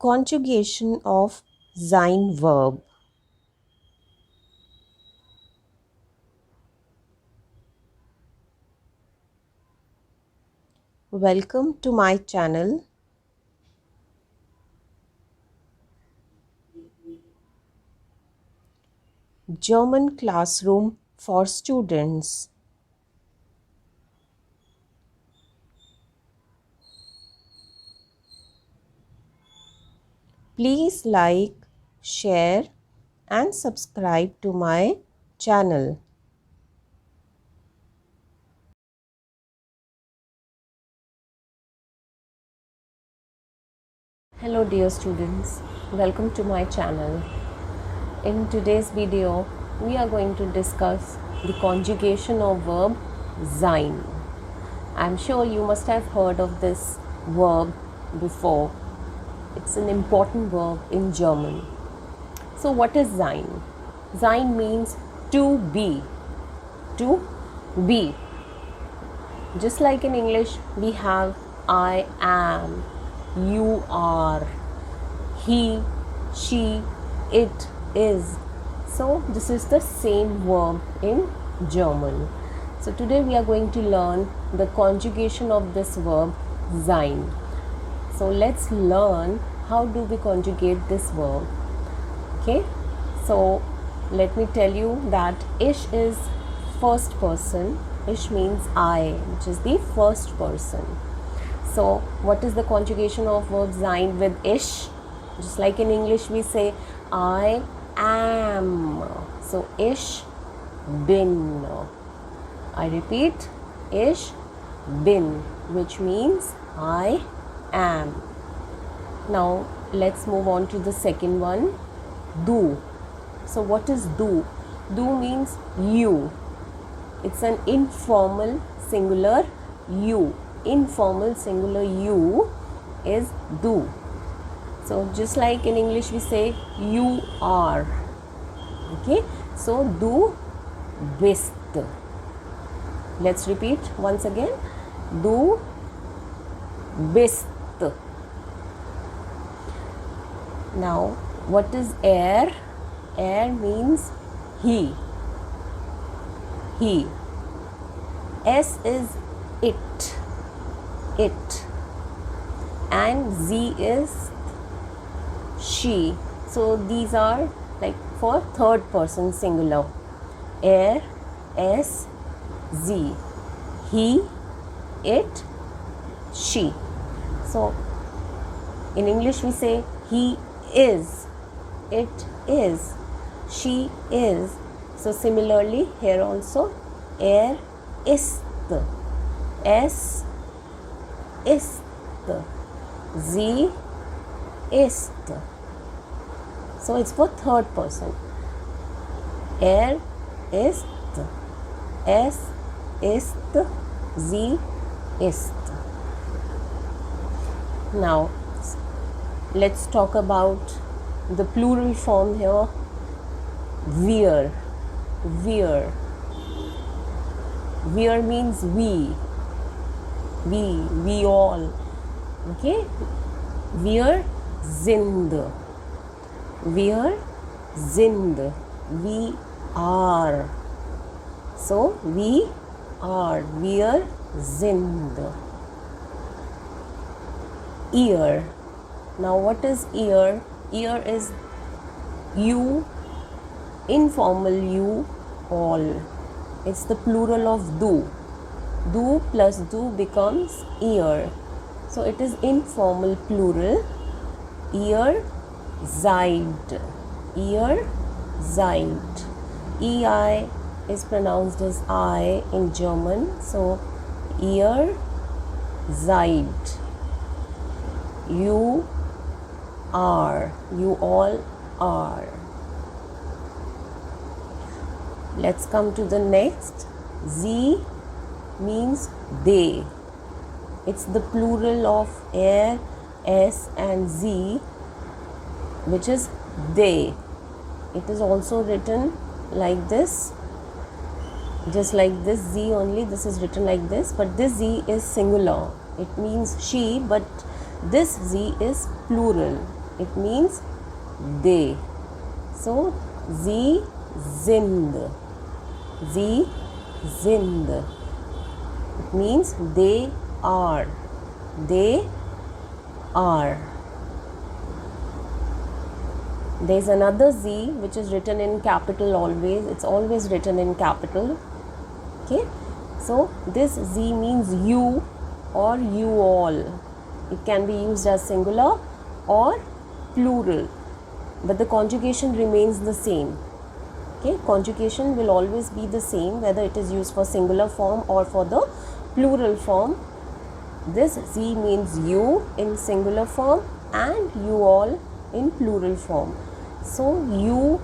Conjugation of sein verb. Welcome to my channel. German Classroom for Students. Please like, share and subscribe to my channel. Hello dear students, welcome to my channel. In today's video, we are going to discuss the conjugation of verb sein. I'm sure you must have heard of this verb before. It's an important verb in German. So what is sein? Sein means to be. To be. Just like in English, we have I am, you are, he, she, it is. So this is the same verb in German. So today we are going to learn the conjugation of this verb sein. So let's learn how do we conjugate this verb. Okay, so let me tell you that ich is first person. Ich means I, which is the first person. So what is the conjugation of verb sein with ich? Just like in English we say I am. So ich bin. I repeat, ich bin, which means I am. Now let's move on to the second one, du. So what is du? Du means you. It's an informal singular you. Informal singular you is du. So just like in English we say you are. Okay, so du bist. Let's repeat once again, du bist. Now what is er? Er means he. He. S is it. It. And Z is she. So these are like for third person singular. Er, S, Z. He, it, she. So in English we say he is, it is, she is. So similarly here also er ist, S ist, Z ist. So it's for third person. Er ist, S ist, Z ist. Now let's talk about the plural form here, wir. Wir. Wir means we. We all. Okay? Wir sind. Wir sind. We are. So we are. Wir sind. Ihr. Now what is ihr? Ihr is you, informal you, all. It's the plural of du. Du plus du becomes ihr. So it is informal plural. Ihr seid. Ihr seid. EI is pronounced as I in German. So ihr seid. You are. You all are. Let's come to the next. Z means they. It's the plural of er, s and z, which is they. It is also written like this, just like this z only. This is written like this, but this z is singular. It means she, but this z is plural. It means they. So sie sind. Sie sind. It means they are. They are. There's another Z which is written in capital always. It's always written in capital. Okay. So this Z means you or you all. It can be used as singular or plural, but the conjugation remains the same. Okay. Conjugation will always be the same whether it is used for singular form or for the plural form. This Z means you in singular form and you all in plural form. So you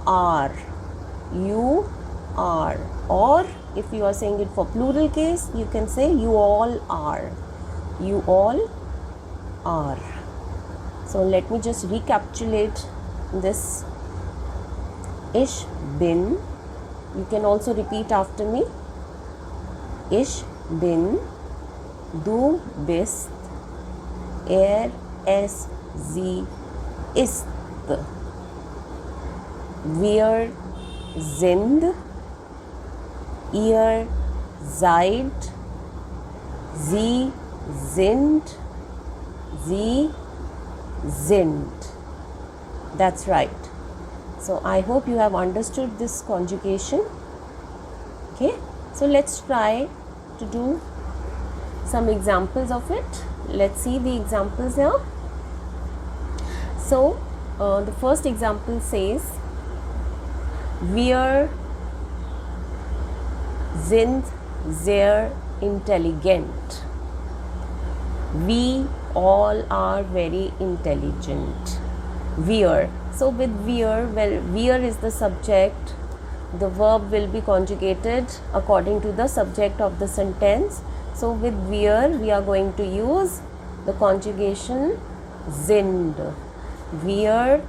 are, or if you are saying it for plural case, you can say you all are, you all are. So let me just recapitulate this. Ich bin, you can also repeat after me. Ich bin, du bist, es, sie ist. Wir sind, ihr seid, sie sind, sie sind. That's right. So I hope you have understood this conjugation. Okay, so let's try to do some examples of it. Let's see the examples here. So the first example says, wir sind sehr intelligent. We all are very intelligent. Wir. So with wir, well, wir is the subject. The verb will be conjugated according to the subject of the sentence. So with wir, we are going to use the conjugation sind. Wir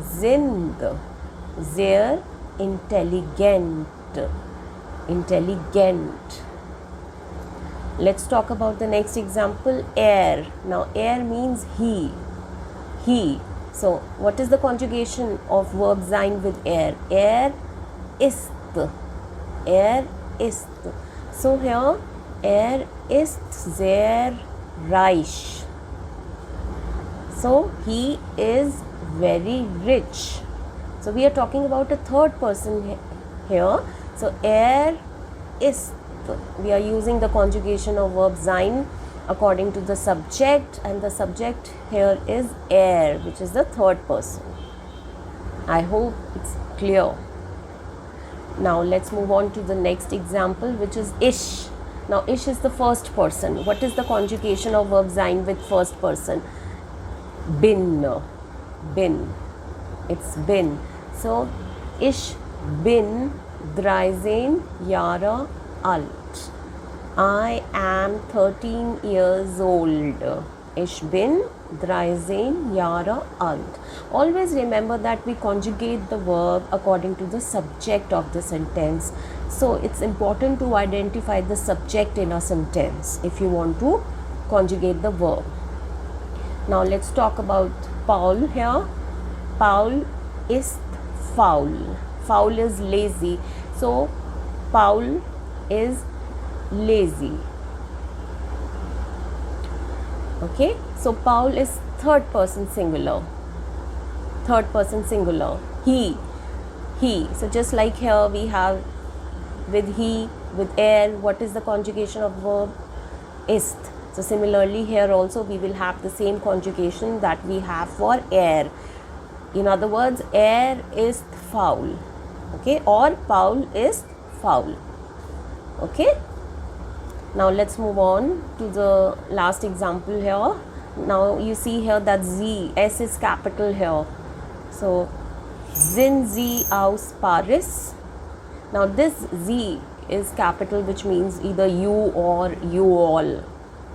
sind sehr intelligent. Intelligent. Let's talk about the next example, er. Now er means he. He. So what is the conjugation of verb sein with er? Er ist. Er ist. So here er ist sehr reich. So he is very rich. So we are talking about a third person here. So er ist. We are using the conjugation of verb sein according to the subject, and the subject here is er, which is the third person. I hope it's clear. Now let's move on to the next example, which is ich. Now ich is the first person. What is the conjugation of verb sein with first person? Bin. Bin. It's bin. So ich bin 13 Jahre alt. I am 13 years old. Ich bin 13 Jahre alt. Always remember that we conjugate the verb according to the subject of the sentence. So it's important to identify the subject in a sentence if you want to conjugate the verb. Now let's talk about Paul here. Paul ist faul. Faul is lazy. So Paul is lazy. Okay, so Paul is third person singular. Third person singular. He. So just like here we have with he, with er, what is the conjugation of verb? Ist. So similarly here also we will have the same conjugation that we have for er. In other words, er ist faul. Okay, or Paul ist faul. Okay. Now let's move on to the last example here. Now you see here that Z, S is capital here. So sind Sie aus Paris? Now this Z is capital, which means either you or you all.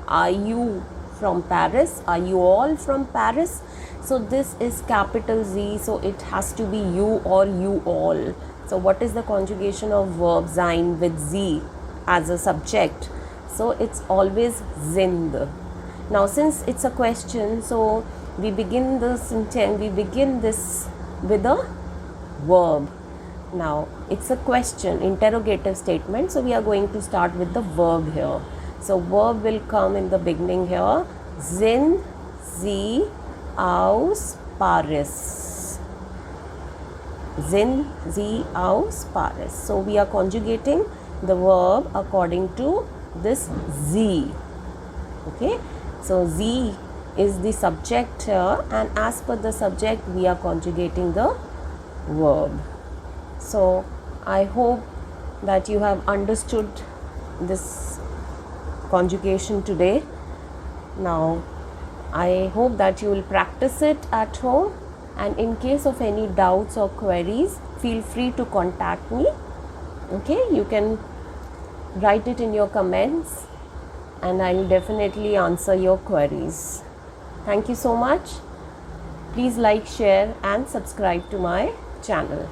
Are you from Paris? Are you all from Paris? So this is capital Z, so it has to be you or you all. So what is the conjugation of verb sein with Z as a subject? So it's always sind. Now since it's a question, so we begin this with a verb. Now it's a question, interrogative statement, so we are going to start with the verb here. So verb will come in the beginning here. Sind Sie aus Paris? Sind Sie aus Paris? So we are conjugating the verb according to this Sie. Okay, so Sie is the subject here, and as per the subject we are conjugating the verb. So I hope that you have understood this conjugation today. Now I hope that you will practice it at home, and in case of any doubts or queries, feel free to contact me. Okay, you can write it in your comments and I will definitely answer your queries. Thank you so much. Please like, share and subscribe to my channel.